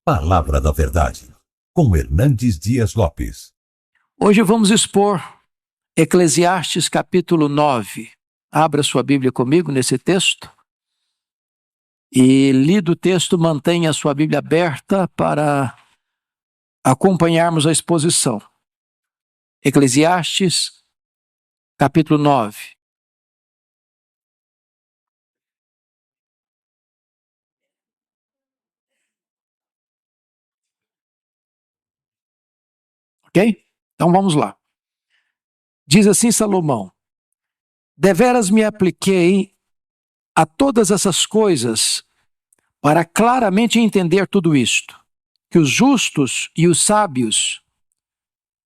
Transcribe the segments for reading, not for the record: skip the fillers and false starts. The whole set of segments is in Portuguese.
Palavra da Verdade, com Hernandes Dias Lopes. Hoje vamos expor Eclesiastes capítulo 9. Abra sua Bíblia comigo nesse texto. E lido o texto, mantenha a sua Bíblia aberta para acompanharmos a exposição. Eclesiastes capítulo 9. Ok? Então vamos lá. Diz assim Salomão: deveras me apliquei a todas essas coisas para claramente entender tudo isto, que os justos e os sábios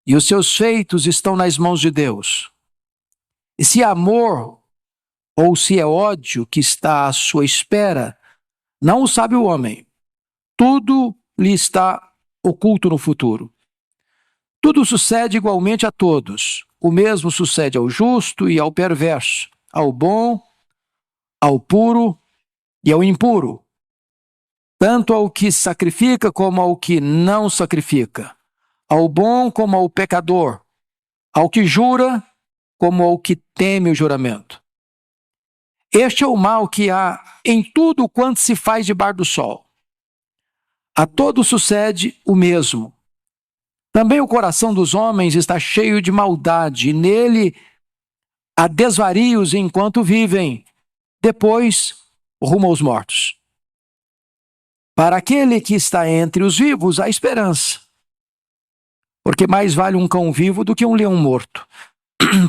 e os seus feitos estão nas mãos de Deus. E se é amor ou se é ódio que está à sua espera, não o sabe o homem. Tudo lhe está oculto no futuro. Tudo sucede igualmente a todos. O mesmo sucede ao justo e ao perverso, ao bom, ao puro e ao impuro, tanto ao que sacrifica como ao que não sacrifica, ao bom como ao pecador, ao que jura como ao que teme o juramento. Este é o mal que há em tudo quanto se faz debaixo do sol. A todos sucede o mesmo. Também o coração dos homens está cheio de maldade, e nele há desvarios enquanto vivem, depois rumo aos mortos. Para aquele que está entre os vivos, há esperança. Porque mais vale um cão vivo do que um leão morto.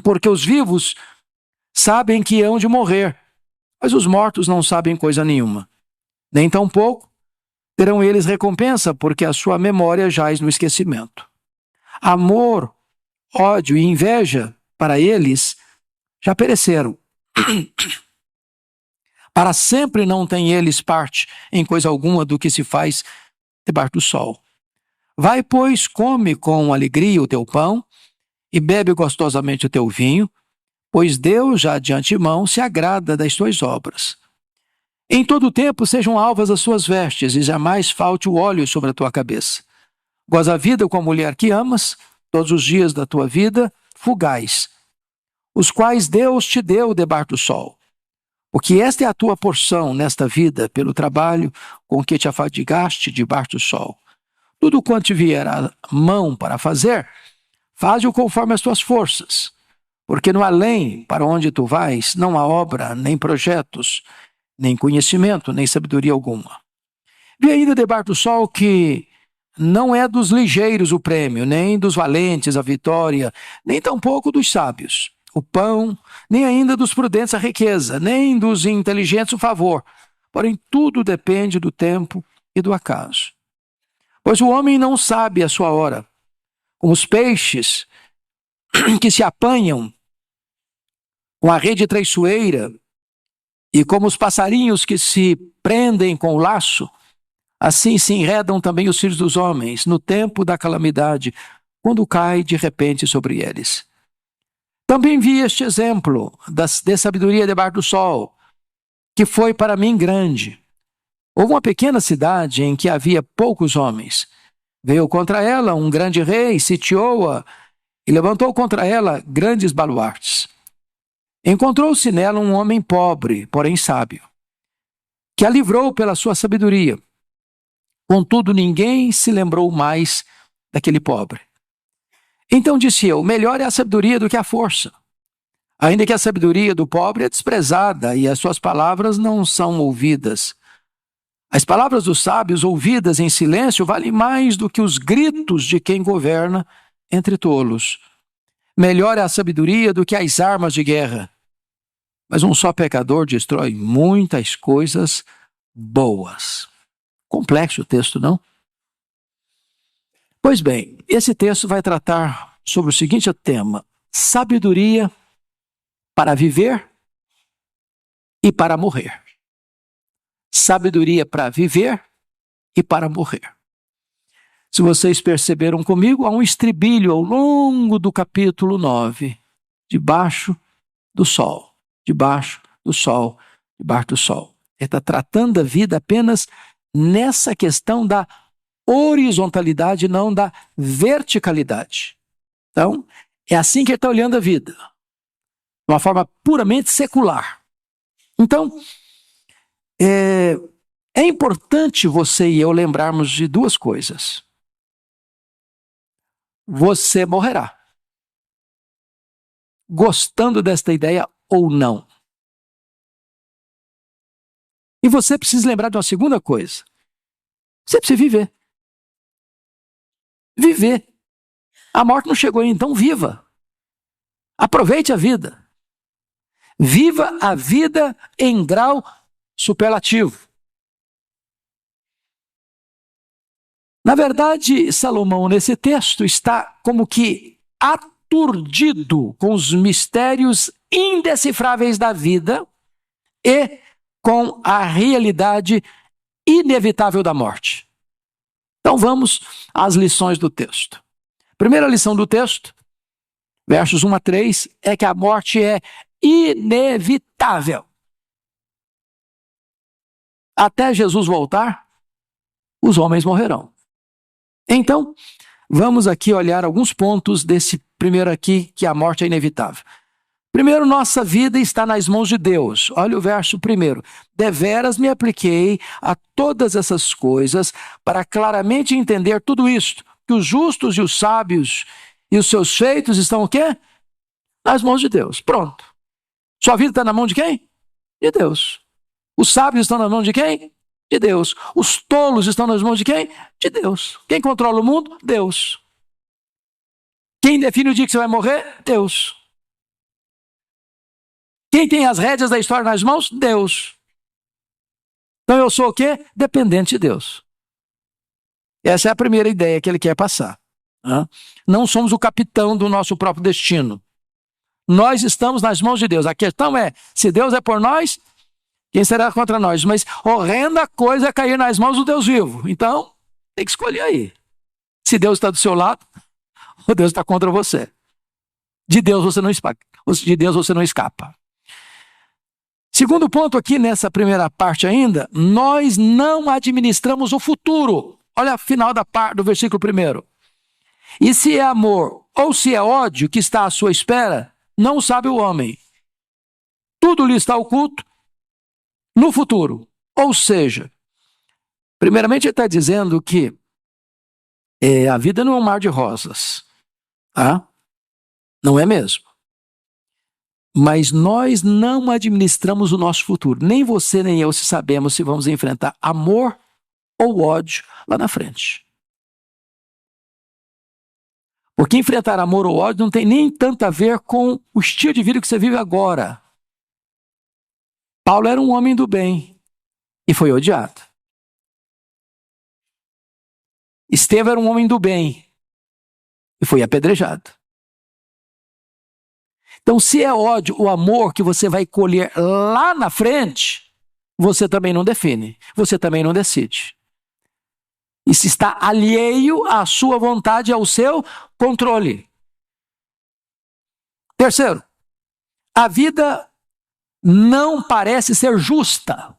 Porque os vivos sabem que hão de morrer, mas os mortos não sabem coisa nenhuma. Nem tampouco terão eles recompensa, porque a sua memória jaz no esquecimento. Amor, ódio e inveja, para eles, já pereceram. Para sempre não têm eles parte em coisa alguma do que se faz debaixo do sol. Vai, pois, come com alegria o teu pão e bebe gostosamente o teu vinho, pois Deus já de antemão se agrada das tuas obras. Em todo o tempo sejam alvas as suas vestes e jamais falte o óleo sobre a tua cabeça. Goza a vida com a mulher que amas, todos os dias da tua vida, fugaz, os quais Deus te deu debaixo do sol. Porque esta é a tua porção nesta vida, pelo trabalho com que te afadigaste debaixo do sol. Tudo quanto te vier à mão para fazer, faze-o conforme as tuas forças. Porque no além, para onde tu vais, não há obra, nem projetos, nem conhecimento, nem sabedoria alguma. Vi ainda debaixo do sol que não é dos ligeiros o prêmio, nem dos valentes a vitória, nem tampouco dos sábios o pão, nem ainda dos prudentes a riqueza, nem dos inteligentes o favor. Porém, tudo depende do tempo e do acaso. Pois o homem não sabe a sua hora, como os peixes que se apanham com a rede traiçoeira e como os passarinhos que se prendem com o laço, assim se enredam também os filhos dos homens no tempo da calamidade, quando cai de repente sobre eles. Também vi este exemplo de sabedoria debaixo do sol, que foi para mim grande. Houve uma pequena cidade em que havia poucos homens. Veio contra ela um grande rei, sitiou-a e levantou contra ela grandes baluartes. Encontrou-se nela um homem pobre, porém sábio, que a livrou pela sua sabedoria. Contudo, ninguém se lembrou mais daquele pobre. Então disse eu: melhor é a sabedoria do que a força. Ainda que a sabedoria do pobre é desprezada e as suas palavras não são ouvidas. As palavras dos sábios ouvidas em silêncio valem mais do que os gritos de quem governa entre tolos. Melhor é a sabedoria do que as armas de guerra. Mas um só pecador destrói muitas coisas boas. Complexo o texto, não? Pois bem, esse texto vai tratar sobre o seguinte tema: sabedoria para viver e para morrer. Sabedoria para viver e para morrer. Se vocês perceberam comigo, há um estribilho ao longo do capítulo 9. Debaixo do sol, debaixo do sol, debaixo do sol. Ele está tratando a vida apenas nessa questão da horizontalidade, não da verticalidade. Então, é assim que ele está olhando a vida, de uma forma puramente secular. Então, é importante você e eu lembrarmos de duas coisas. Você morrerá, gostando desta ideia ou não. E você precisa lembrar de uma segunda coisa. Você precisa viver. Viver. A morte não chegou ainda, então viva. Aproveite a vida. Viva a vida em grau superlativo. Na verdade, Salomão, nesse texto, está como que aturdido com os mistérios indecifráveis da vida e com a realidade inevitável da morte. Então vamos às lições do texto. Primeira lição do texto, versos 1 a 3, é que a morte é inevitável. Até Jesus voltar, os homens morrerão. Então, vamos aqui olhar alguns pontos desse primeiro aqui, que a morte é inevitável. Primeiro, nossa vida está nas mãos de Deus. Olha o verso primeiro. Deveras me apliquei a todas essas coisas para claramente entender tudo isto, que os justos e os sábios e os seus feitos estão o quê? Nas mãos de Deus. Pronto. Sua vida está na mão de quem? De Deus. Os sábios estão na mão de quem? De Deus. Os tolos estão nas mãos de quem? De Deus. Quem controla o mundo? Deus. Quem define o dia que você vai morrer? Deus. Quem tem as rédeas da história nas mãos? Deus. Então eu sou o quê? Dependente de Deus. Essa é a primeira ideia que ele quer passar. Não somos o capitão do nosso próprio destino. Nós estamos nas mãos de Deus. A questão é, se Deus é por nós, quem será contra nós? Mas horrenda coisa é cair nas mãos do Deus vivo. Então, tem que escolher aí. Se Deus está do seu lado, ou Deus está contra você. De Deus você não escapa. De Deus você não escapa. Segundo ponto aqui nessa primeira parte ainda, nós não administramos o futuro. Olha a final do versículo 1. E se é amor ou se é ódio que está à sua espera, não sabe o homem. Tudo lhe está oculto no futuro. Ou seja, primeiramente ele está dizendo que a vida não é um mar de rosas. Tá? Não é mesmo. Mas nós não administramos o nosso futuro. Nem você nem eu se sabemos se vamos enfrentar amor ou ódio lá na frente. Porque enfrentar amor ou ódio não tem nem tanto a ver com o estilo de vida que você vive agora. Paulo era um homem do bem e foi odiado. Estevão era um homem do bem e foi apedrejado. Então, se é ódio ou amor que você vai colher lá na frente, você também não define, você também não decide. E se está alheio à sua vontade, ao seu controle. Terceiro, a vida não parece ser justa.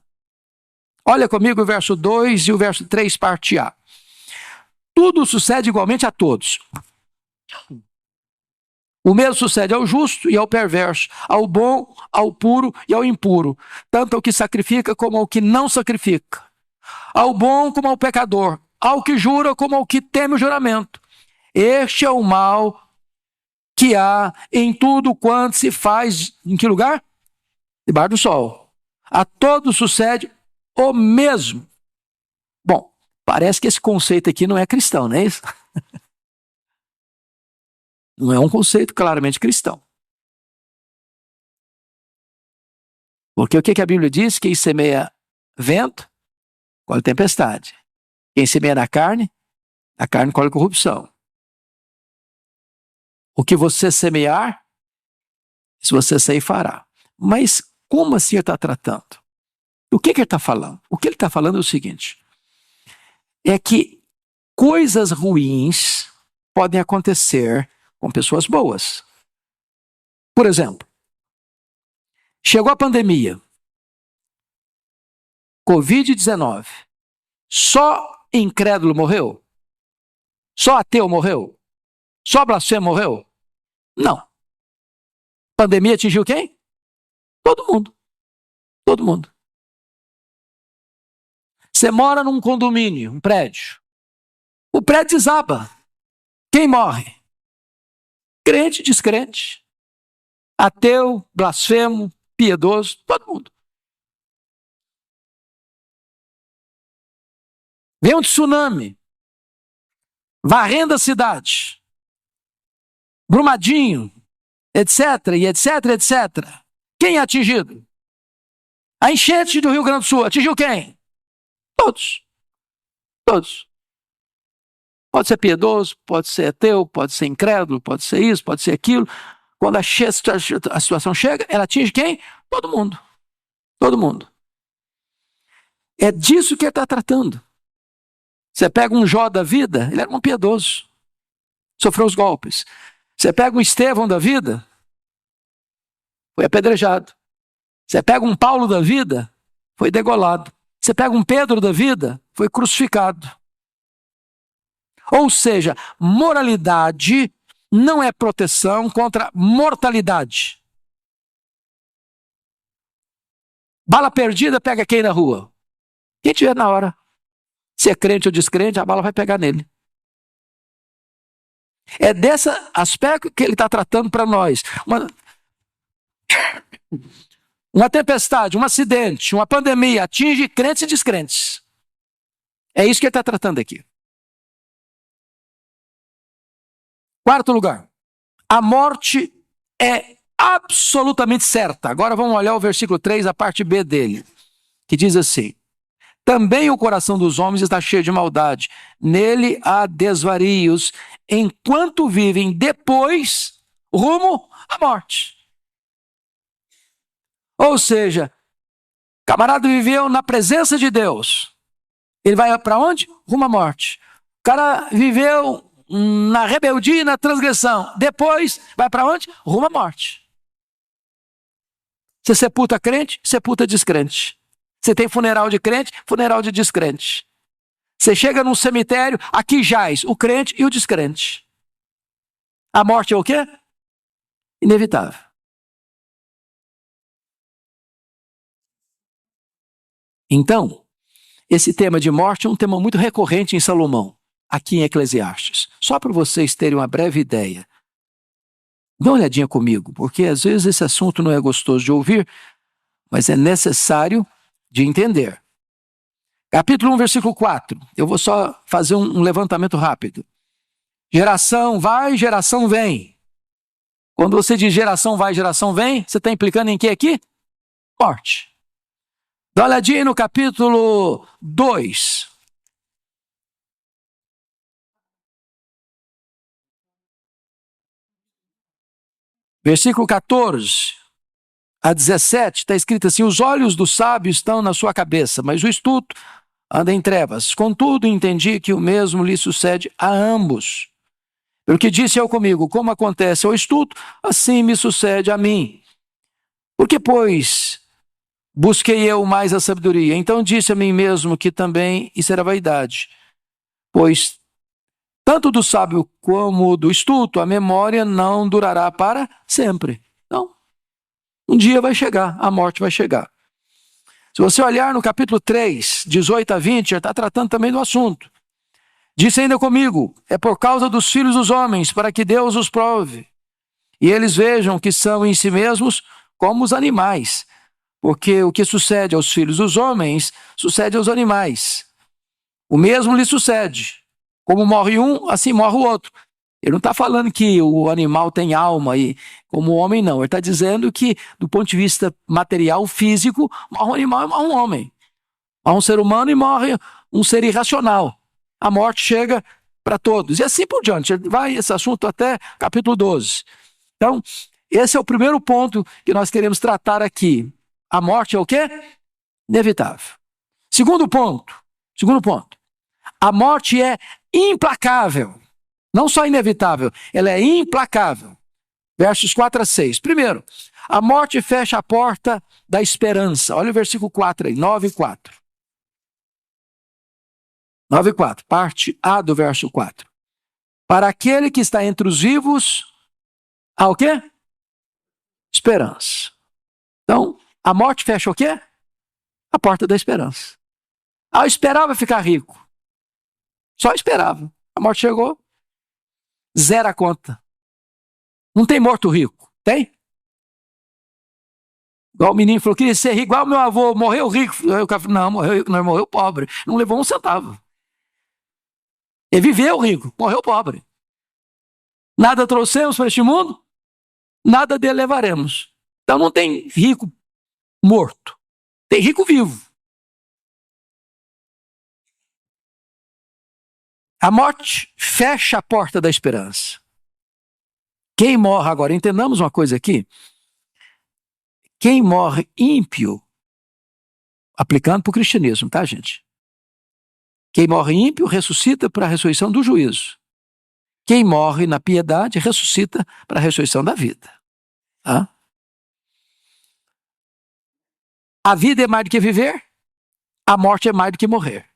Olha comigo o verso 2 e o verso 3, parte A. Tudo sucede igualmente a todos. O mesmo sucede ao justo e ao perverso, ao bom, ao puro e ao impuro, tanto ao que sacrifica como ao que não sacrifica, ao bom como ao pecador, ao que jura como ao que teme o juramento. Este é o mal que há em tudo quanto se faz, em que lugar? Debaixo do sol. A todos sucede o mesmo. Bom, parece que esse conceito aqui não é cristão, não é isso? Não é um conceito claramente cristão. Porque o que a Bíblia diz? Quem semeia vento, colhe tempestade. Quem semeia na carne, a carne colhe corrupção. O que você semear, se você ceifará. Mas como assim ele está tratando? O que ele está falando? O que ele está falando é o seguinte, é que coisas ruins podem acontecer com pessoas boas. Por exemplo, chegou a pandemia, Covid-19, Só incrédulo morreu? Só ateu morreu? Só blasfemo morreu? Não. Pandemia atingiu quem? Todo mundo. Todo mundo. Você mora num condomínio, um prédio. O prédio desaba. Quem morre? Crente, descrente. Ateu, blasfemo, piedoso, todo mundo. Vem um tsunami, varrendo a cidade, Brumadinho, etc, e etc, etc. Quem é atingido? A enchente do Rio Grande do Sul atingiu quem? Todos. Todos. Pode ser piedoso, pode ser ateu, pode ser incrédulo, pode ser isso, pode ser aquilo. Quando a situação chega, ela atinge quem? Todo mundo. Todo mundo. É disso que ele está tratando. Você pega um Jó da vida, ele era um piedoso. Sofreu os golpes. Você pega um Estevão da vida, foi apedrejado. Você pega um Paulo da vida, foi degolado. Você pega um Pedro da vida, foi crucificado. Ou seja, moralidade não é proteção contra mortalidade. Bala perdida pega quem na rua? Quem tiver na hora. Se é crente ou descrente, a bala vai pegar nele. É desse aspecto que ele está tratando para nós. Uma tempestade, um acidente, uma pandemia atinge crentes e descrentes. É isso que ele está tratando aqui. Quarto lugar, a morte é absolutamente certa. Agora vamos olhar o versículo 3, a parte B dele, que diz assim: também o coração dos homens está cheio de maldade, nele há desvarios, enquanto vivem depois, rumo à morte. Ou seja, o camarada viveu na presença de Deus. Ele vai para onde? Rumo à morte. O cara viveu na rebeldia e na transgressão. Depois, vai para onde? Rumo à morte. Você sepulta crente, sepulta descrente. Você tem funeral de crente, funeral de descrente. Você chega num cemitério, aqui jaz o crente e o descrente. A morte é o quê? Inevitável. Então, esse tema de morte é um tema muito recorrente em Salomão, aqui em Eclesiastes. Só para vocês terem uma breve ideia. Dê uma olhadinha comigo, porque às vezes esse assunto não é gostoso de ouvir, mas é necessário de entender. Capítulo 1, versículo 4. Eu vou só fazer um levantamento rápido. Geração vai, geração vem. Quando você diz geração vai, geração vem, você está implicando em quê aqui? Morte. Dá uma olhadinha no capítulo 2. Versículo 14 a 17, está escrito assim: os olhos do sábio estão na sua cabeça, mas o estulto anda em trevas. Contudo, entendi que o mesmo lhe sucede a ambos. Pelo que disse eu comigo, como acontece ao estulto, assim me sucede a mim. Porque, pois, busquei eu mais a sabedoria. Então disse a mim mesmo que também isso era vaidade. Pois, tanto do sábio como do estulto, a memória não durará para sempre. Então, um dia vai chegar, a morte vai chegar. Se você olhar no capítulo 3, 18 a 20, já está tratando também do assunto. Disse ainda comigo, é por causa dos filhos dos homens, para que Deus os prove. E eles vejam que são em si mesmos como os animais. Porque o que sucede aos filhos dos homens, sucede aos animais. O mesmo lhe sucede. Como morre um, assim morre o outro. Ele não está falando que o animal tem alma, e como o homem não. Ele está dizendo que, do ponto de vista material, físico, morre um animal e morre um homem. Morre um ser humano e morre um ser irracional. A morte chega para todos. E assim por diante. Vai esse assunto até capítulo 12. Então, esse é o primeiro ponto que nós queremos tratar aqui. A morte é o quê? Inevitável. Segundo ponto. A morte é implacável. Não só inevitável, ela é implacável. Versos 4 a 6. Primeiro, a morte fecha a porta da esperança. Olha o versículo 4 aí, 9 e 4. 9:4, parte A do verso 4. Para aquele que está entre os vivos, há o quê? Esperança. Então, a morte fecha o quê? A porta da esperança. Eu esperava ficar rico. Só esperava. A morte chegou, zera a conta. Não tem morto rico, tem? Igual o menino falou, queria ser rico, igual meu avô, morreu rico. Não, morreu rico, não, morreu pobre. Não levou um centavo. Ele viveu rico, morreu pobre. Nada trouxemos para este mundo, nada dele levaremos. Então não tem rico morto, tem rico vivo. A morte fecha a porta da esperança. Quem morre agora, entendamos uma coisa aqui, quem morre ímpio, aplicando para o cristianismo, tá, gente? Quem morre ímpio ressuscita para a ressurreição do juízo. Quem morre na piedade ressuscita para a ressurreição da vida. Tá? A vida é mais do que viver, a morte é mais do que morrer.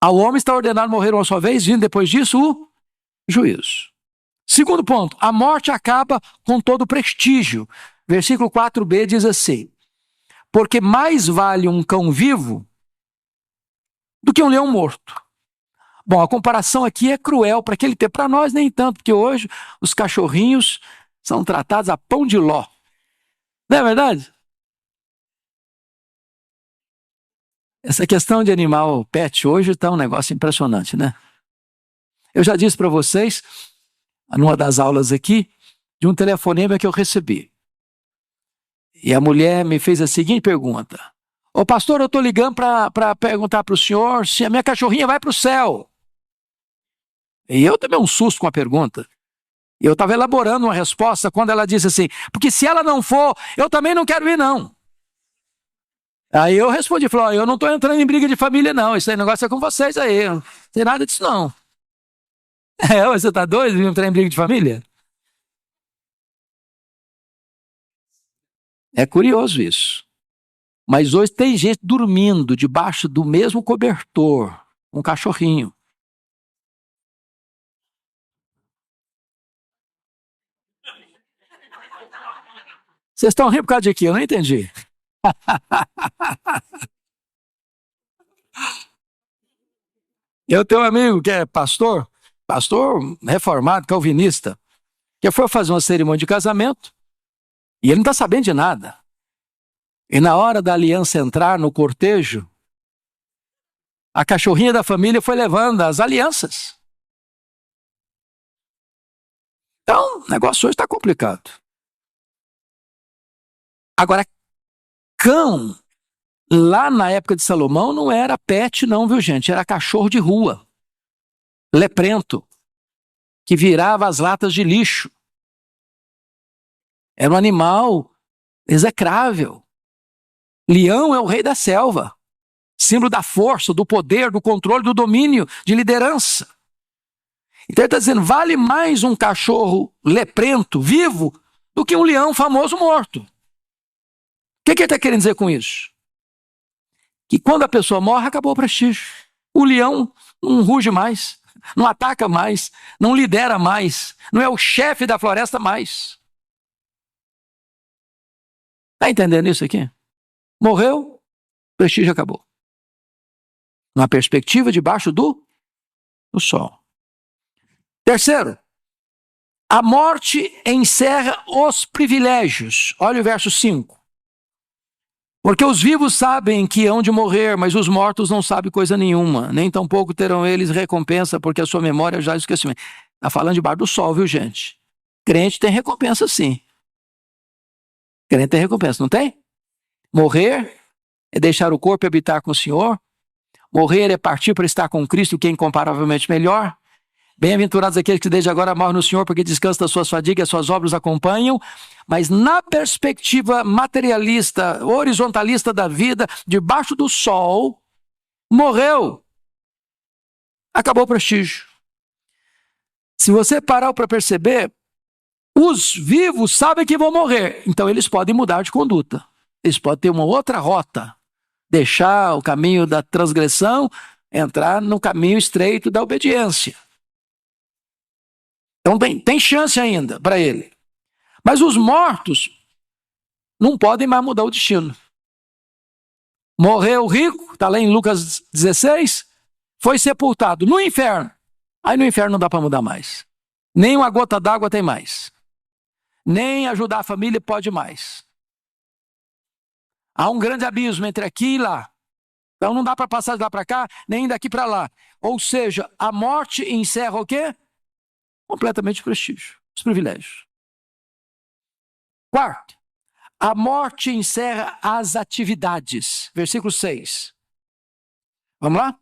Ao homem está ordenado morrer uma só vez, vindo depois disso o juízo. Segundo ponto, a morte acaba com todo o prestígio. Versículo 4b diz assim, porque mais vale um cão vivo do que um leão morto. Bom, a comparação aqui é cruel para aquele tempo. Para nós nem tanto, porque hoje os cachorrinhos são tratados a pão de ló. Não é verdade? Essa questão de animal pet hoje está um negócio impressionante, né? Eu já disse para vocês, numa das aulas aqui, de um telefonema que eu recebi. E a mulher me fez a seguinte pergunta. Ô pastor, eu estou ligando para perguntar para o senhor se a minha cachorrinha vai para o céu. E eu tomei um susto com a pergunta. E eu estava elaborando uma resposta quando ela disse assim, porque se ela não for, eu também não quero ir não. Aí eu respondi, falei, eu não estou entrando em briga de família não, esse negócio é com vocês aí, não tem nada disso não. Você está doido de entrar em briga de família? É curioso isso. Mas hoje tem gente dormindo debaixo do mesmo cobertor, um cachorrinho. Vocês estão rindo por causa de quê? Eu não entendi. Eu tenho um amigo que é pastor reformado, calvinista, que foi fazer uma cerimônia de casamento e ele não está sabendo de nada. E na hora da aliança entrar no cortejo, a cachorrinha da família foi levando as alianças. Então, o negócio hoje está complicado. Agora, cão, lá na época de Salomão, não era pet não, viu gente? Era cachorro de rua, leprento, que virava as latas de lixo. Era um animal execrável. Leão é o rei da selva, símbolo da força, do poder, do controle, do domínio, de liderança. Então ele está dizendo, vale mais um cachorro leprento, vivo, do que um leão famoso morto. O que ele está querendo dizer com isso? Que quando a pessoa morre, acabou o prestígio. O leão não ruge mais, não ataca mais, não lidera mais, não é o chefe da floresta mais. Está entendendo isso aqui? Morreu, o prestígio acabou. Uma perspectiva debaixo do sol. Terceiro, a morte encerra os privilégios. Olha o verso 5. Porque os vivos sabem que hão de morrer, mas os mortos não sabem coisa nenhuma, nem tampouco terão eles recompensa, porque a sua memória já esqueceu. Está falando debaixo do sol, viu gente? Crente tem recompensa sim. Crente tem recompensa, não tem? Morrer é deixar o corpo e habitar com o Senhor. Morrer é partir para estar com Cristo, que é incomparavelmente melhor. Bem-aventurados aqueles que desde agora morrem no Senhor, porque descansam das suas fadigas, as suas obras acompanham. Mas na perspectiva materialista, horizontalista da vida, debaixo do sol, morreu. Acabou o prestígio. Se você parar para perceber, os vivos sabem que vão morrer. Então eles podem mudar de conduta. Eles podem ter uma outra rota. deixar o caminho da transgressão, entrar no caminho estreito da obediência. Então tem chance ainda para ele. Mas os mortos não podem mais mudar o destino. Morreu rico, está lá em Lucas 16, foi sepultado no inferno. Aí no inferno não dá para mudar mais. Nem uma gota d'água tem mais. Nem ajudar a família pode mais. Há um grande abismo entre aqui e lá. Então não dá para passar de lá para cá, nem daqui para lá. Ou seja, a morte encerra o quê? Completamente o prestígio, os privilégios. Quarto, a morte encerra as atividades. Versículo 6. Vamos lá?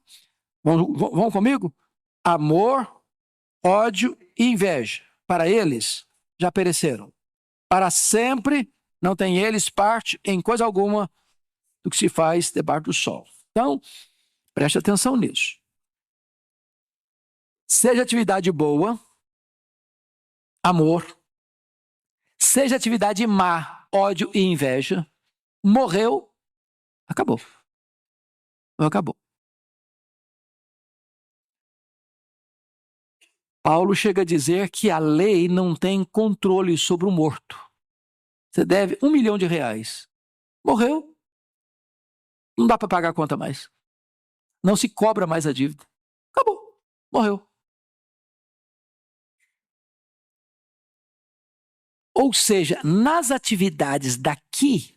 Vão comigo? Amor, ódio e inveja. Para eles, já pereceram. Para sempre, não tem eles parte em coisa alguma do que se faz debaixo do sol. Então, preste atenção nisso. Seja atividade boa, amor. Seja atividade má, ódio e inveja. Morreu, acabou. Acabou. Paulo chega a dizer que a lei não tem controle sobre o morto. Você deve R$1 milhão. Morreu. Não dá para pagar a conta mais. Não se cobra mais a dívida. Acabou. Morreu. Ou seja, nas atividades daqui,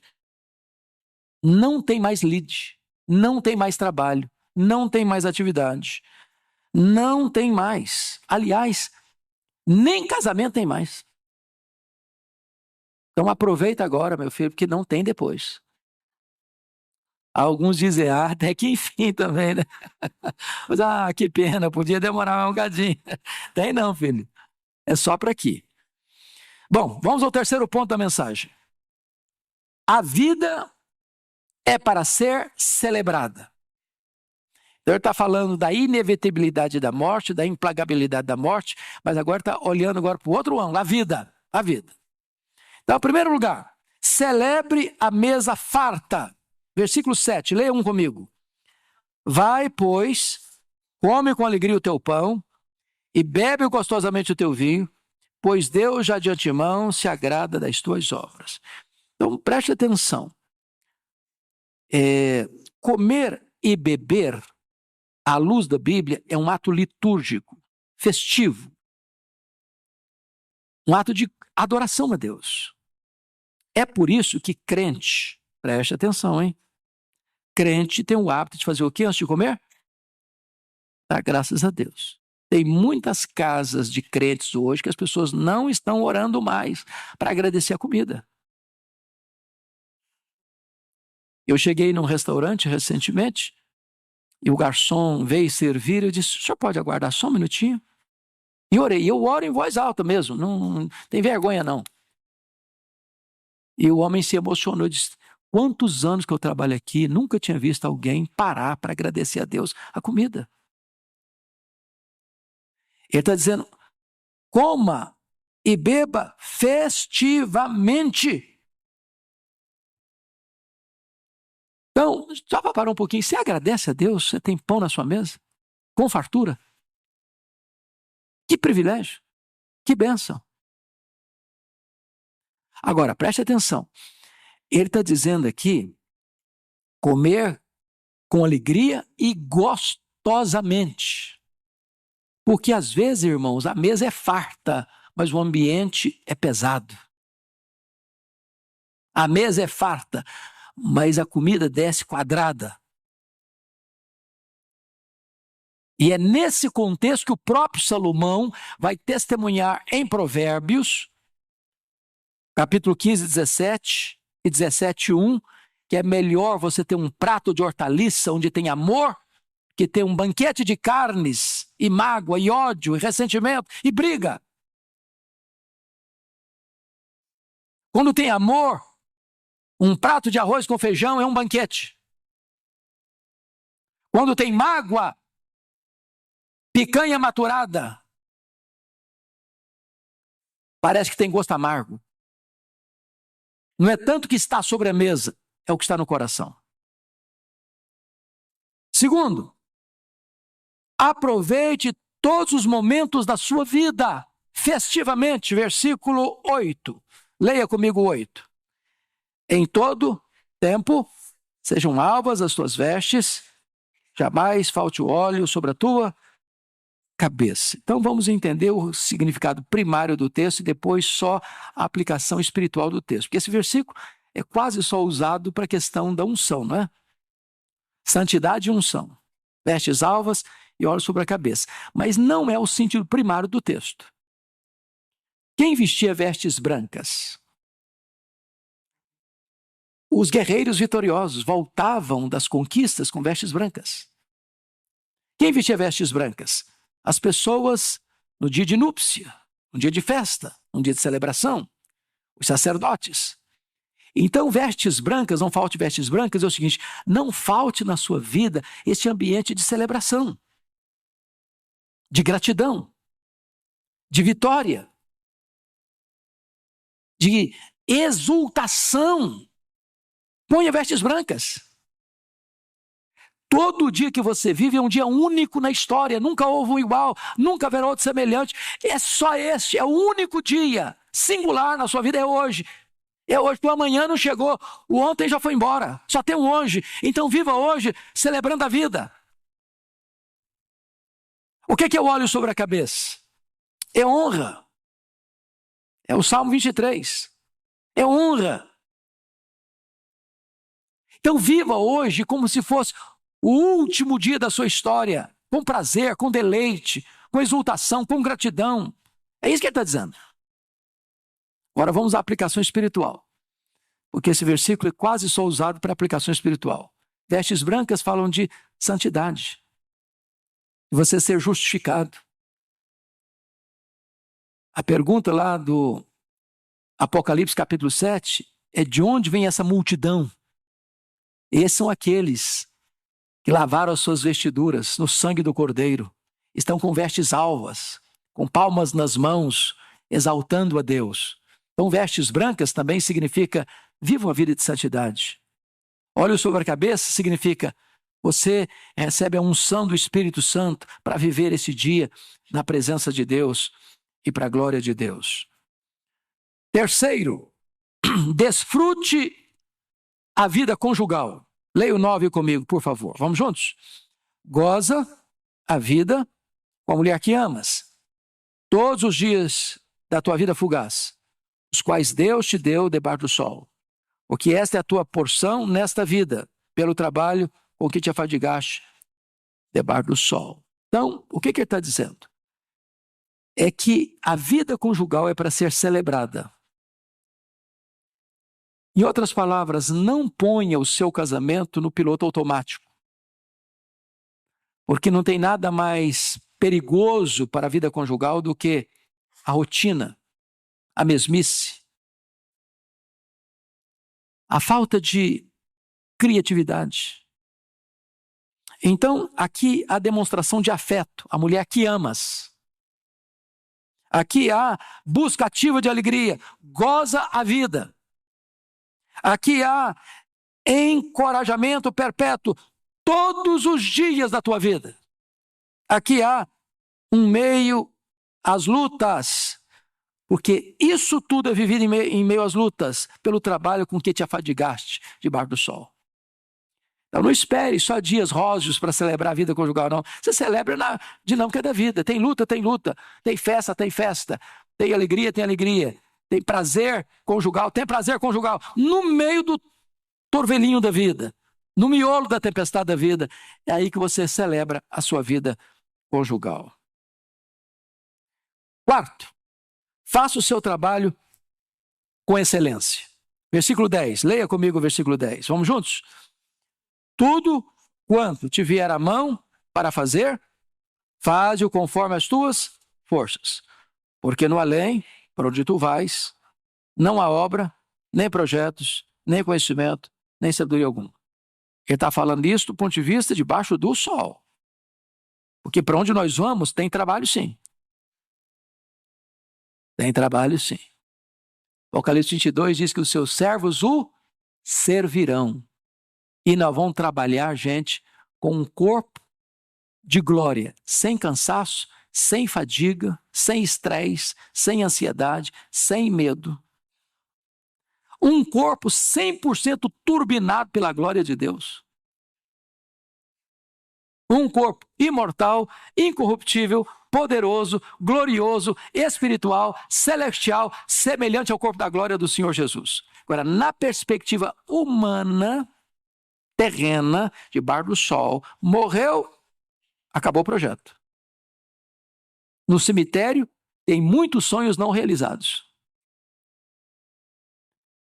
não tem mais lead, não tem mais trabalho, não tem mais atividade, não tem mais. Aliás, nem casamento tem mais. Então aproveita agora, meu filho, porque não tem depois. Alguns dizem, até que enfim também, né? Mas, que pena, podia demorar um bocadinho. Tem não, filho. É só para aqui. Bom, vamos ao terceiro ponto da mensagem. A vida é para ser celebrada. Então ele está falando da inevitabilidade da morte, da implacabilidade da morte, mas agora está olhando agora para o outro ângulo, a vida. Então, em primeiro lugar, celebre a mesa farta. Versículo 7, leia um comigo. Vai, pois, come com alegria o teu pão e bebe gostosamente o teu vinho, pois Deus já de antemão se agrada das tuas obras. Então, preste atenção. Comer e beber, à luz da Bíblia, é um ato litúrgico, festivo. Um ato de adoração a Deus. É por isso que crente, preste atenção, hein? Crente tem o hábito de fazer o quê antes de comer? Dar graças a Deus. Tem muitas casas de crentes hoje que as pessoas não estão orando mais para agradecer a comida. Eu cheguei num restaurante recentemente e o garçom veio servir. Eu disse, o senhor pode aguardar só um minutinho? E orei. Eu oro em voz alta mesmo, não tem vergonha não. E o homem se emocionou e disse, quantos anos que eu trabalho aqui, nunca tinha visto alguém parar para agradecer a Deus a comida. Ele está dizendo, coma e beba festivamente. Então, só para parar um pouquinho, você agradece a Deus? Você tem pão na sua mesa? Com fartura? Que privilégio, que bênção. Agora, preste atenção. Ele está dizendo aqui, comer com alegria e gostosamente. Porque às vezes, irmãos, a mesa é farta, mas o ambiente é pesado. A mesa é farta, mas a comida desce quadrada. E é nesse contexto que o próprio Salomão vai testemunhar em Provérbios, capítulo 15, 17 e 17:1, que é melhor você ter um prato de hortaliça onde tem amor, que ter um banquete de carnes e mágoa e ódio e ressentimento e briga. Quando tem amor, um prato de arroz com feijão é um banquete. Quando tem mágoa, picanha maturada, parece que tem gosto amargo. Não é tanto que está sobre a mesa, é o que está no coração. Segundo, aproveite todos os momentos da sua vida, festivamente, versículo 8. Leia comigo 8. Em todo tempo, sejam alvas as tuas vestes, jamais falte o óleo sobre a tua cabeça. Então vamos entender o significado primário do texto e depois só a aplicação espiritual do texto. Porque esse versículo é quase só usado para a questão da unção, não é? Santidade e unção. Vestes alvas e óleo sobre a cabeça. Mas não é o sentido primário do texto. Quem vestia vestes brancas? Os guerreiros vitoriosos voltavam das conquistas com vestes brancas. Quem vestia vestes brancas? As pessoas no dia de núpcia, no dia de festa, no dia de celebração, os sacerdotes. Então, vestes brancas, não falte vestes brancas, é o seguinte: não falte na sua vida este ambiente de celebração, de gratidão, de vitória, de exultação. Ponha vestes brancas. Todo dia que você vive é um dia único na história, nunca houve um igual, nunca haverá outro semelhante. É só este, é o único dia singular na sua vida, é hoje. É hoje, porque o amanhã não chegou, o ontem já foi embora, só tem um hoje. Então viva hoje celebrando a vida. O que é o óleo sobre a cabeça? É honra. É o Salmo 23. É honra. Então viva hoje como se fosse o último dia da sua história, com prazer, com deleite, com exultação, com gratidão. É isso que ele está dizendo. Agora vamos à aplicação espiritual, porque esse versículo é quase só usado para aplicação espiritual. Vestes brancas falam de santidade, de você ser justificado. A pergunta lá do Apocalipse capítulo 7 é: de onde vem essa multidão? Esses são aqueles que lavaram as suas vestiduras no sangue do Cordeiro, estão com vestes alvas, com palmas nas mãos, exaltando a Deus. Então, vestes brancas também significa viva uma vida de santidade. Óleo sobre a cabeça significa você recebe a unção do Espírito Santo para viver esse dia na presença de Deus e para a glória de Deus. Terceiro, desfrute a vida conjugal. Leia o 9 comigo, por favor. Vamos juntos? Goza a vida com a mulher que amas, todos os dias da tua vida fugaz, os quais Deus te deu debaixo do sol. Porque esta é a tua porção nesta vida, pelo trabalho com que te afadigaste debaixo do sol. Então, o que ele está dizendo? É que a vida conjugal é para ser celebrada. Em outras palavras, não ponha o seu casamento no piloto automático. Porque não tem nada mais perigoso para a vida conjugal do que a rotina, a mesmice, a falta de criatividade. Então, aqui há demonstração de afeto, a mulher que amas. Aqui há busca ativa de alegria, goza a vida. Aqui há encorajamento perpétuo todos os dias da tua vida. Aqui há um meio às lutas, porque isso tudo é vivido em meio às lutas, pelo trabalho com que te afadigaste debaixo do sol. Então não espere só dias róseos para celebrar a vida conjugal, não. Você celebra na dinâmica da vida. Tem luta, tem festa, tem alegria, tem prazer conjugal, no meio do torvelinho da vida, no miolo da tempestade da vida. É aí que você celebra a sua vida conjugal. Quarto, faça o seu trabalho com excelência. Versículo 10, leia comigo o versículo 10. Vamos juntos? Tudo quanto te vier à mão para fazer, faze-o conforme as tuas forças. Porque no além, para onde tu vais, não há obra, nem projetos, nem conhecimento, nem sabedoria alguma. Ele está falando isso do ponto de vista debaixo do sol. Porque para onde nós vamos, tem trabalho sim. Tem trabalho sim. Apocalipse 22 diz que os seus servos o servirão. E não vão trabalhar, gente, com um corpo de glória, sem cansaço, sem fadiga, sem estresse, sem ansiedade, sem medo. Um corpo 100% turbinado pela glória de Deus. Um corpo imortal, incorruptível, poderoso, glorioso, espiritual, celestial, semelhante ao corpo da glória do Senhor Jesus. Agora, na perspectiva humana, terrena, debaixo do sol, morreu, acabou o projeto. No cemitério, tem muitos sonhos não realizados.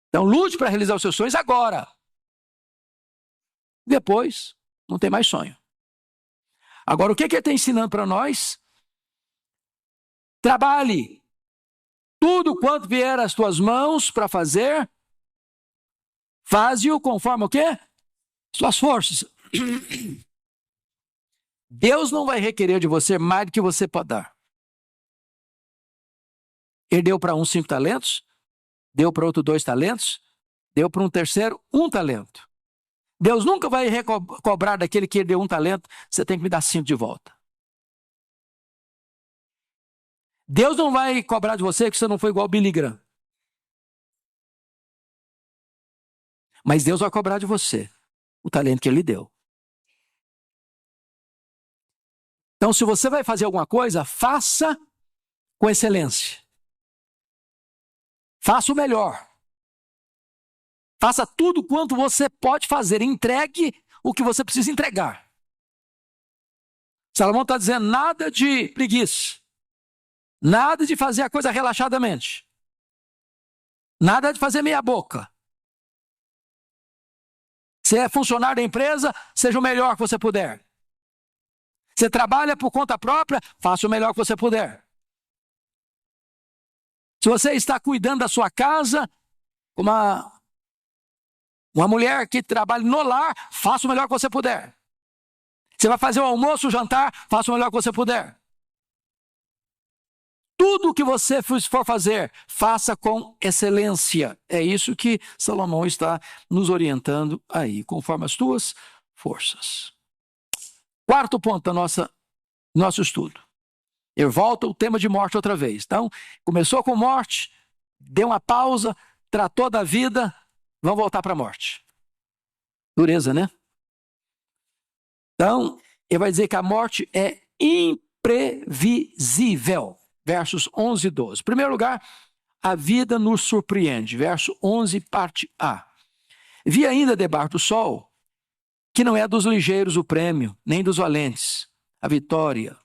Então, lute para realizar os seus sonhos agora. Depois, não tem mais sonho. Agora, o que ele está ensinando para nós? Trabalhe tudo quanto vier às tuas mãos para fazer, faze-o conforme o quê? Suas forças. Deus não vai requerer de você mais do que você pode dar. Ele deu para um 5 talentos, deu para outro 2 talentos, deu para um terceiro 1 talento. Deus nunca vai cobrar daquele que deu 1 talento, você tem que me dar 5 de volta. Deus não vai cobrar de você que você não foi igual Billy Graham. Mas Deus vai cobrar de você o talento que ele deu. Então, se você vai fazer alguma coisa, faça com excelência. Faça o melhor. Faça tudo quanto você pode fazer. Entregue o que você precisa entregar. Salomão está dizendo nada de preguiça. Nada de fazer a coisa relaxadamente. Nada de fazer meia boca. Se é funcionário da empresa, seja o melhor que você puder. Você trabalha por conta própria, faça o melhor que você puder. Se você está cuidando da sua casa, uma mulher que trabalha no lar, faça o melhor que você puder. Você vai fazer o almoço, o jantar, faça o melhor que você puder. Tudo que você for fazer, faça com excelência. É isso que Salomão está nos orientando aí, conforme as tuas forças. Quarto ponto do nosso estudo. Eu volto ao tema de morte outra vez. Então, começou com morte, deu uma pausa, tratou da vida, vamos voltar para a morte. Dureza, né? Então, ele vai dizer que a morte é imprevisível. Versos 11 e 12. Em primeiro lugar, a vida nos surpreende. Verso 11, parte A. Vi ainda debaixo do sol que não é dos ligeiros o prêmio, nem dos valentes a vitória,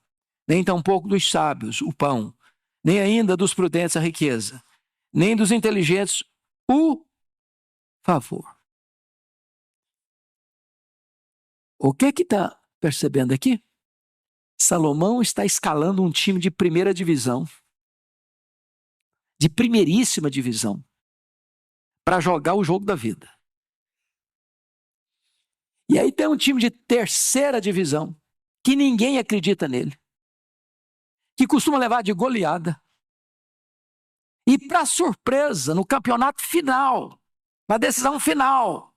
nem tampouco dos sábios o pão, nem ainda dos prudentes a riqueza, nem dos inteligentes o favor. O que está percebendo aqui? Salomão está escalando um time de primeira divisão, de primeiríssima divisão, para jogar o jogo da vida. E aí tem um time de terceira divisão, que ninguém acredita nele, que costuma levar de goleada. E para surpresa, no campeonato final, na decisão final,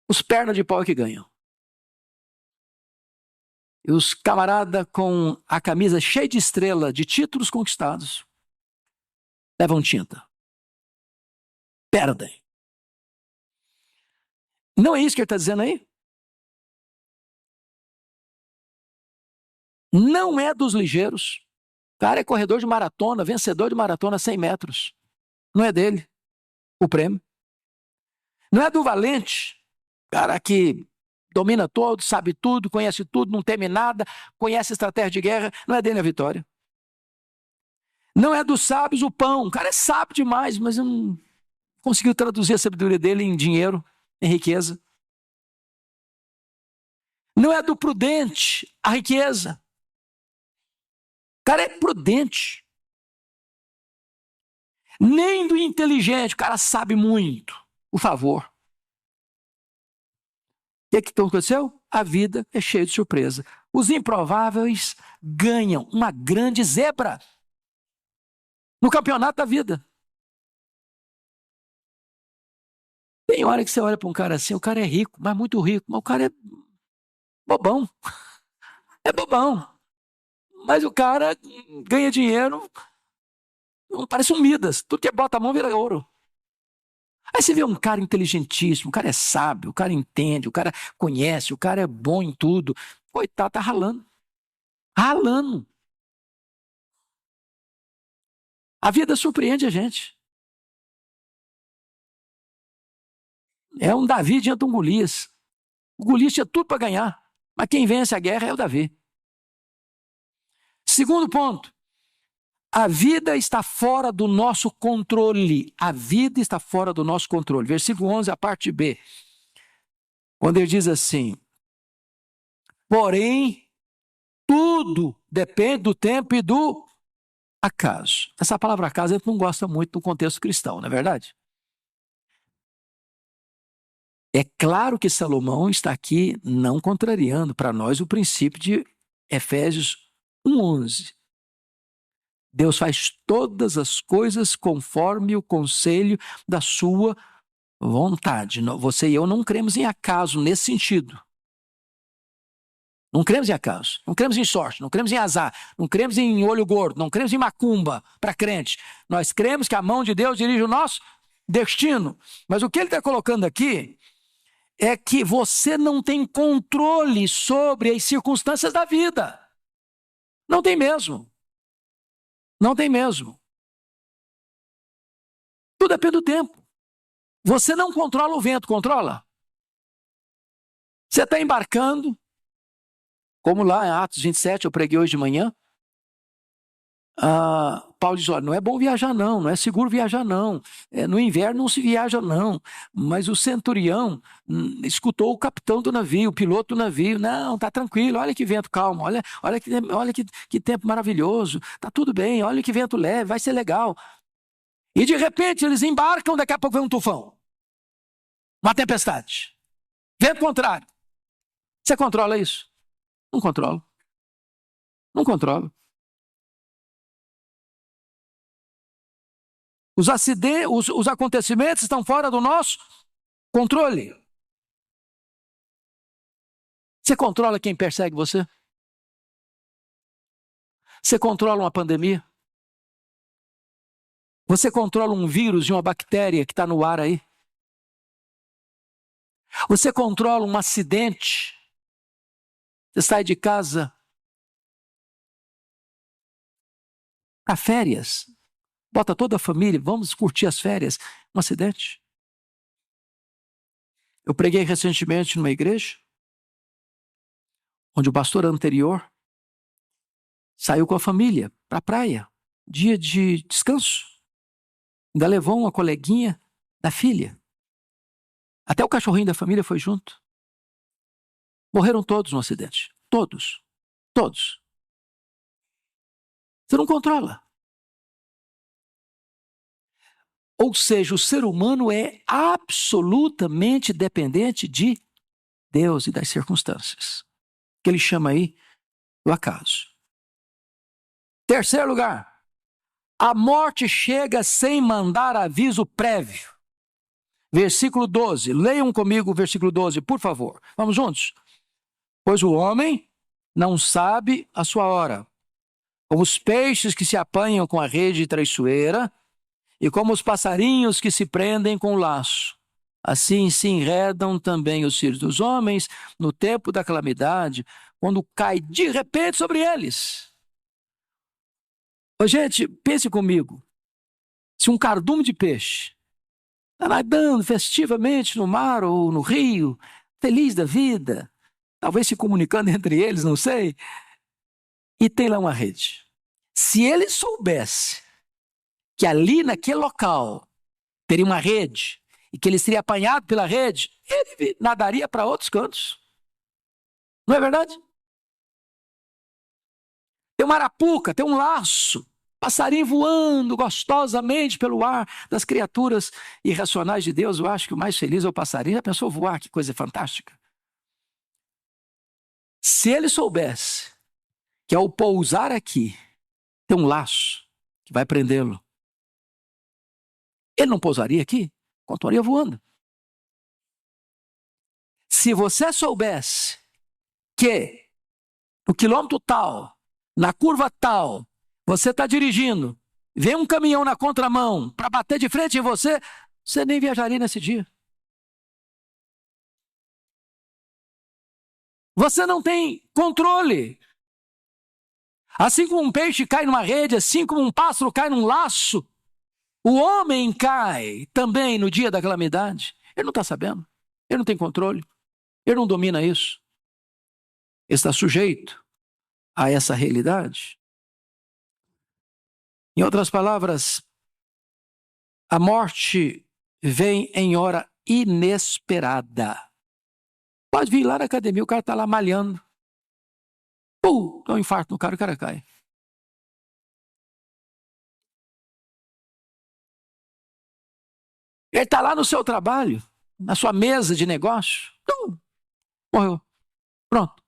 os pernas de pau é que ganham. E os camaradas com a camisa cheia de estrela, de títulos conquistados, levam tinta. Perdem. Não é isso que ele está dizendo aí? Não é dos ligeiros. O cara é corredor de maratona, vencedor de maratona 100 metros. Não é dele o prêmio. Não é do valente, cara que domina todo, sabe tudo, conhece tudo, não teme nada, conhece estratégia de guerra, não é dele a vitória. Não é dos sábios o pão, o cara é sábio demais, mas não conseguiu traduzir a sabedoria dele em dinheiro, em riqueza. Não é do prudente a riqueza. O cara é prudente. Nem do inteligente, o cara sabe muito, por favor. O que aconteceu? A vida é cheia de surpresa. Os improváveis ganham uma grande zebra no campeonato da vida. Tem hora que você olha para um cara assim, o cara é rico, mas muito rico, mas o cara é bobão. É bobão. Mas o cara ganha dinheiro, parece um Midas. Tudo que bota a mão vira ouro. Aí você vê um cara inteligentíssimo, o cara é sábio, o cara entende, o cara conhece, o cara é bom em tudo. Coitado, tá ralando. Ralando. A vida surpreende a gente. É um Davi diante de um Golias. O Golias tinha tudo para ganhar, mas quem vence a guerra é o Davi. Segundo ponto, a vida está fora do nosso controle. A vida está fora do nosso controle. Versículo 11, a parte B. Quando ele diz assim: porém, tudo depende do tempo e do acaso. Essa palavra acaso a gente não gosta muito no contexto cristão, não é verdade? É claro que Salomão está aqui não contrariando para nós o princípio de Efésios 1:11. Deus faz todas as coisas conforme o conselho da sua vontade. Você e eu não cremos em acaso nesse sentido. Não cremos em acaso, não cremos em sorte, não cremos em azar, não cremos em olho gordo, não cremos em macumba para crente. Nós cremos que a mão de Deus dirige o nosso destino. Mas o que ele está colocando aqui é que você não tem controle sobre as circunstâncias da vida. Não tem mesmo. Não tem mesmo. Tudo depende do tempo. Você não controla o vento, controla? Você está embarcando, como lá em Atos 27, eu preguei hoje de manhã. Paulo diz: olha, não é bom viajar não, não é seguro viajar não, no inverno não se viaja não, mas o centurião escutou o capitão do navio, o piloto do navio: não, tá tranquilo, olha que vento calmo, olha que tempo maravilhoso, tá tudo bem, olha que vento leve, vai ser legal. E de repente eles embarcam, daqui a pouco vem um tufão, uma tempestade, vento contrário. Você controla isso? Não controlo. Não controlo. Os acontecimentos estão fora do nosso controle. Você controla quem persegue você? Você controla uma pandemia? Você controla um vírus e uma bactéria que está no ar aí? Você controla um acidente? Você sai de casa para férias, bota toda a família, vamos curtir as férias, um acidente. Eu preguei recentemente numa igreja, onde o pastor anterior saiu com a família para a praia, dia de descanso. Ainda levou uma coleguinha da filha. Até o cachorrinho da família foi junto. Morreram todos no acidente. Todos. Todos. Você não controla. Ou seja, o ser humano é absolutamente dependente de Deus e das circunstâncias, que ele chama aí do acaso. Terceiro lugar, a morte chega sem mandar aviso prévio. Versículo 12, leiam comigo o versículo 12, por favor. Vamos juntos? Pois o homem não sabe a sua hora, como os peixes que se apanham com a rede traiçoeira, e como os passarinhos que se prendem com o laço. Assim se enredam também os filhos dos homens no tempo da calamidade, quando cai de repente sobre eles. Ô, gente, pense comigo. Se um cardume de peixe está nadando festivamente no mar ou no rio, feliz da vida, talvez se comunicando entre eles, não sei, e tem lá uma rede. Se ele soubesse que ali naquele local teria uma rede e que ele seria apanhado pela rede, ele nadaria para outros cantos. Não é verdade? Tem uma arapuca, tem um laço, passarinho voando gostosamente pelo ar das criaturas irracionais de Deus. Eu acho que o mais feliz é o passarinho. Já pensou voar? Que coisa fantástica. Se ele soubesse que ao pousar aqui tem um laço que vai prendê-lo, ele não pousaria aqui? Continuaria voando. Se você soubesse que no quilômetro tal, na curva tal, você está dirigindo, vem um caminhão na contramão para bater de frente em você, você nem viajaria nesse dia. Você não tem controle. Assim como um peixe cai numa rede, assim como um pássaro cai num laço, o homem cai também no dia da calamidade. Ele não está sabendo, ele não tem controle, ele não domina isso. Ele está sujeito a essa realidade. Em outras palavras, a morte vem em hora inesperada. Pode vir lá na academia, o cara está lá malhando. Dá um infarto no cara, o cara cai. Ele está lá no seu trabalho, na sua mesa de negócio. Morreu. Pronto.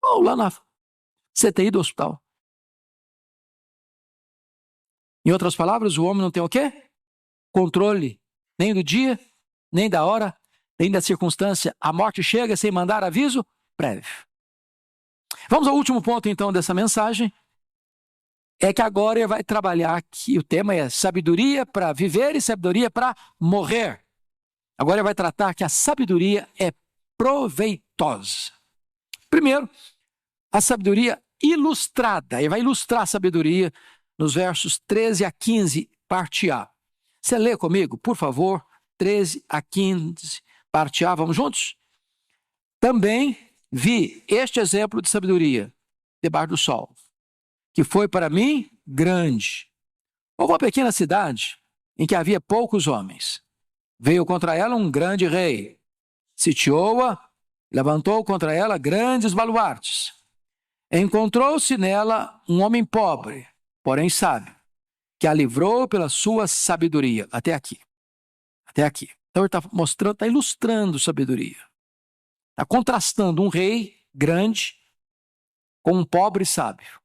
Ou lá na CTI do hospital. Em outras palavras, o homem não tem o quê? Controle. Nem do dia, nem da hora, nem da circunstância. A morte chega sem mandar aviso prévio. Vamos ao último ponto, então, dessa mensagem. É que agora ele vai trabalhar aqui. O tema é sabedoria para viver e sabedoria para morrer. Agora ele vai tratar que a sabedoria é proveitosa. Primeiro, a sabedoria ilustrada. Ele vai ilustrar a sabedoria nos versos 13 a 15, parte A. Você lê comigo, por favor, 13 a 15, parte A. Vamos juntos? Também vi este exemplo de sabedoria debaixo do sol, que foi para mim grande. Houve uma pequena cidade em que havia poucos homens. Veio contra ela um grande rei. Sitiou-a, levantou contra ela grandes baluartes. Encontrou-se nela um homem pobre, porém sábio, que a livrou pela sua sabedoria. Até aqui. Até aqui. Então ele está mostrando, está ilustrando sabedoria. Está contrastando um rei grande com um pobre sábio.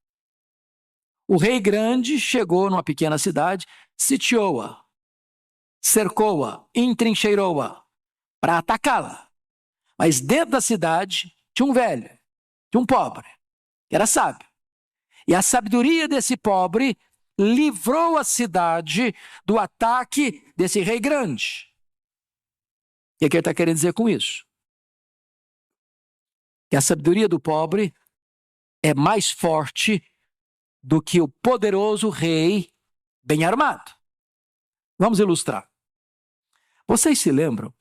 O rei grande chegou numa pequena cidade, sitiou-a, cercou-a, entrincheirou-a para atacá-la. Mas dentro da cidade tinha um velho, tinha um pobre, que era sábio. E a sabedoria desse pobre livrou a cidade do ataque desse rei grande. O que ele está querendo dizer com isso? Que a sabedoria do pobre é mais forte do que o poderoso rei bem armado. Vamos ilustrar. Vocês se lembram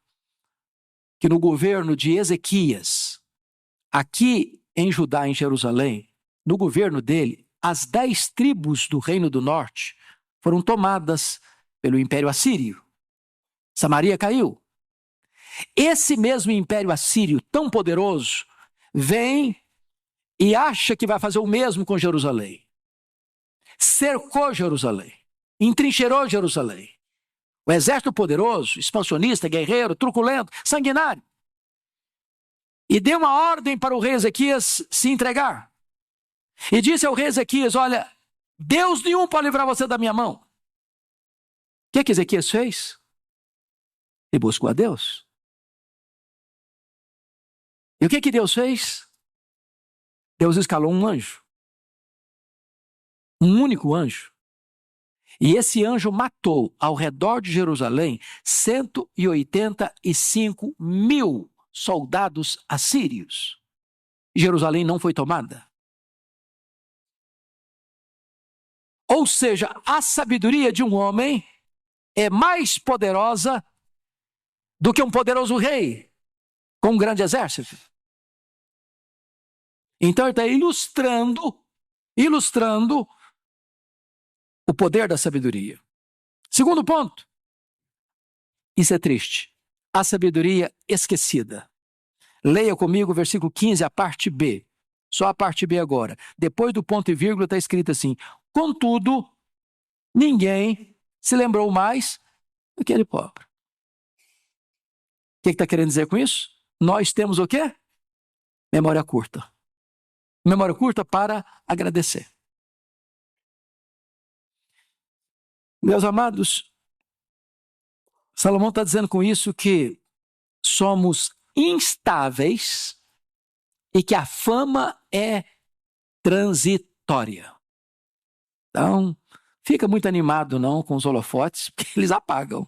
que no governo de Ezequias, aqui em Judá, em Jerusalém, no governo dele, as 10 tribos do Reino do Norte foram tomadas pelo Império Assírio. Samaria caiu. Esse mesmo Império Assírio, tão poderoso, vem e acha que vai fazer o mesmo com Jerusalém. Cercou Jerusalém, entrincheirou Jerusalém. O exército poderoso, expansionista, guerreiro, truculento, sanguinário. E deu uma ordem para o rei Ezequias se entregar. E disse ao rei Ezequias, olha, Deus nenhum pode livrar você da minha mão. O que Ezequias fez? Ele buscou a Deus. E o que Deus fez? Deus escalou um anjo. Um único anjo. E esse anjo matou, ao redor de Jerusalém, 185 mil soldados assírios. Jerusalém não foi tomada. Ou seja, a sabedoria de um homem é mais poderosa do que um poderoso rei com um grande exército. Então ele está ilustrando o poder da sabedoria. Segundo ponto, isso é triste, a sabedoria esquecida. Leia comigo o versículo 15, a parte B. Só a parte B agora. Depois do ponto e vírgula está escrito assim, contudo, ninguém se lembrou mais daquele pobre. O que está querendo dizer com isso? Nós temos o quê? Memória curta. Memória curta para agradecer. Meus amados, Salomão está dizendo com isso que somos instáveis e que a fama é transitória. Então, fica muito animado não com os holofotes, porque eles apagam.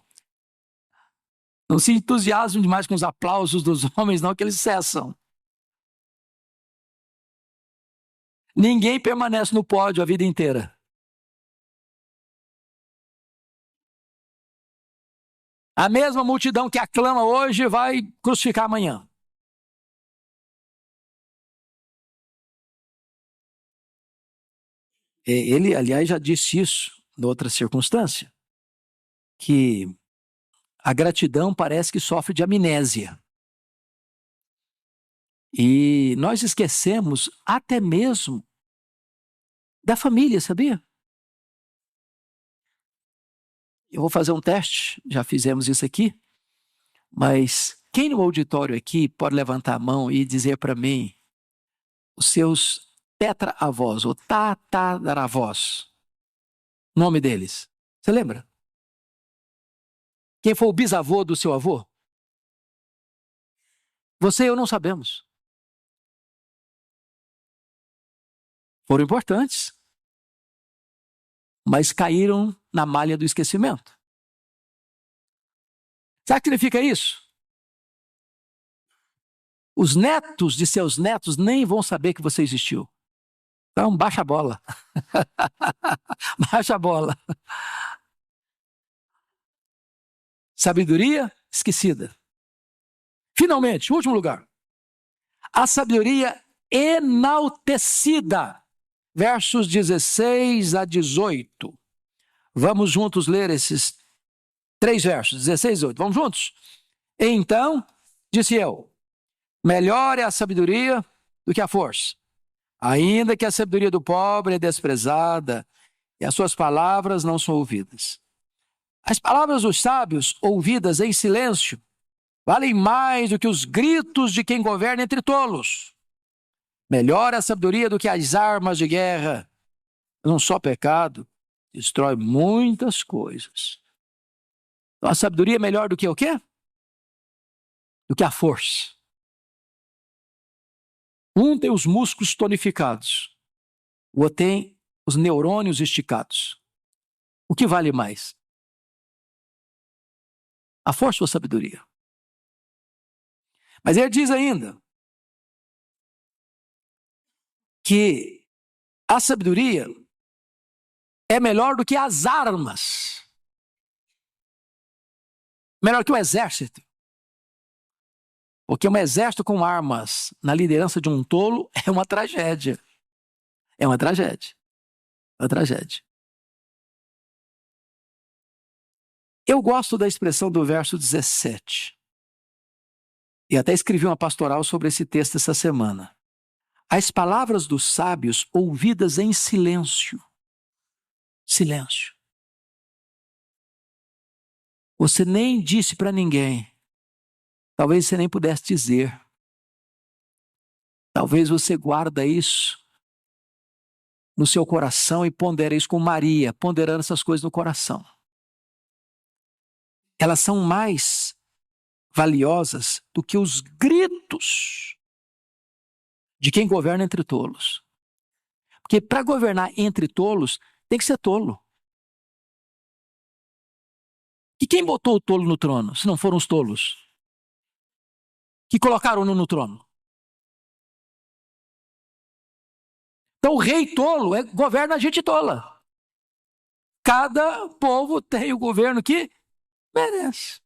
Não se entusiasme demais com os aplausos dos homens, não, que eles cessam. Ninguém permanece no pódio a vida inteira. A mesma multidão que aclama hoje vai crucificar amanhã. Ele, aliás, já disse isso em outra circunstância, que a gratidão parece que sofre de amnésia. E nós esquecemos até mesmo da família, sabia? Eu vou fazer um teste, já fizemos isso aqui, mas quem no auditório aqui pode levantar a mão e dizer para mim os seus tetra-avós ou tataravós, nome deles? Você lembra? Quem foi o bisavô do seu avô? Você e eu não sabemos. Foram importantes, mas caíram na malha do esquecimento. Sabe o que significa isso? Os netos de seus netos nem vão saber que você existiu. Então, baixa a bola. Baixa a bola. Sabedoria esquecida. Finalmente, último lugar. A sabedoria enaltecida. Versos 16 a 18. Vamos juntos ler esses 3 versos, 16 e 18. Vamos juntos? Então, disse eu, melhor é a sabedoria do que a força. Ainda que a sabedoria do pobre é desprezada e as suas palavras não são ouvidas. As palavras dos sábios, ouvidas em silêncio, valem mais do que os gritos de quem governa entre tolos. Melhor a sabedoria do que as armas de guerra. Um só pecado destrói muitas coisas. Então, a sabedoria é melhor do que o quê? Do que a força. Um tem os músculos tonificados, o outro tem os neurônios esticados. O que vale mais? A força ou a sabedoria? Mas ele diz ainda que a sabedoria é melhor do que as armas. Melhor que o exército. Porque um exército com armas na liderança de um tolo é uma tragédia. É uma tragédia. É uma tragédia. Eu gosto da expressão do verso 17. E até escrevi uma pastoral sobre esse texto essa semana. As palavras dos sábios ouvidas em silêncio. Silêncio. Você nem disse para ninguém. Talvez você nem pudesse dizer. Talvez você guarda isso no seu coração e pondera isso com Maria, ponderando essas coisas no coração. Elas são mais valiosas do que os gritos de quem governa entre tolos. Porque para governar entre tolos, tem que ser tolo. E quem botou o tolo no trono, se não foram os tolos? Que colocaram-no no trono. Então o rei tolo governa a gente tola. Cada povo tem o governo que merece.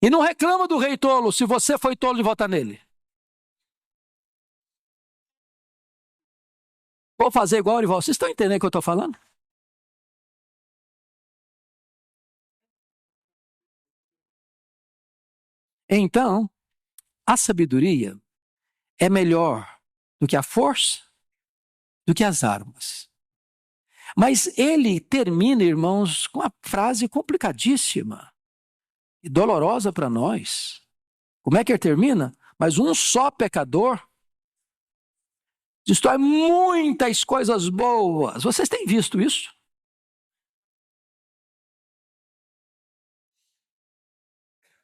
E não reclama do rei tolo se você foi tolo de votar nele. Vou fazer igual o Orival. Vocês estão entendendo o que eu estou falando? Então, a sabedoria é melhor do que a força, do que as armas. Mas ele termina, irmãos, com uma frase complicadíssima e dolorosa para nós. Como é que ele termina? Mas um só pecador destrói muitas coisas boas. Vocês têm visto isso?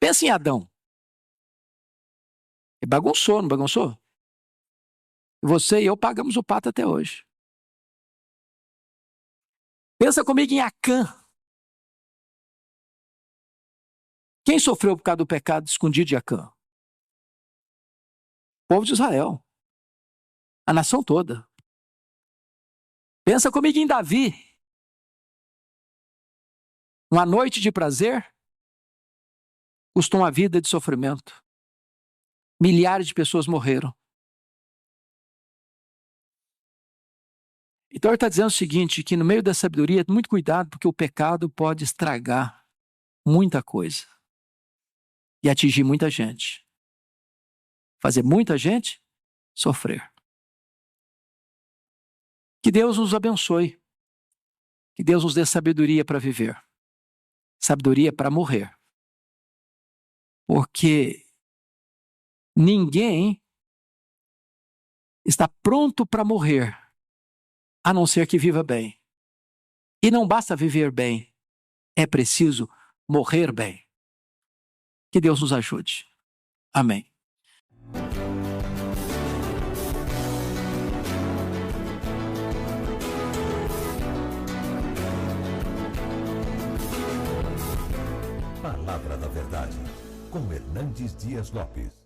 Pensa em Adão. Ele bagunçou, não bagunçou? Você e eu pagamos o pato até hoje. Pensa comigo em Acã. Quem sofreu por causa do pecado escondido de Acã? O povo de Israel. A nação toda. Pensa comigo em Davi. Uma noite de prazer custou uma vida de sofrimento. Milhares de pessoas morreram. Então ele está dizendo o seguinte, que no meio da sabedoria, muito cuidado, porque o pecado pode estragar muita coisa e atingir muita gente. Fazer muita gente sofrer. Que Deus nos abençoe. Que Deus nos dê sabedoria para viver. Sabedoria para morrer. Porque ninguém está pronto para morrer, a não ser que viva bem. E não basta viver bem, é preciso morrer bem. Que Deus nos ajude. Amém. Palavra da Verdade, com Hernandes Dias Lopes.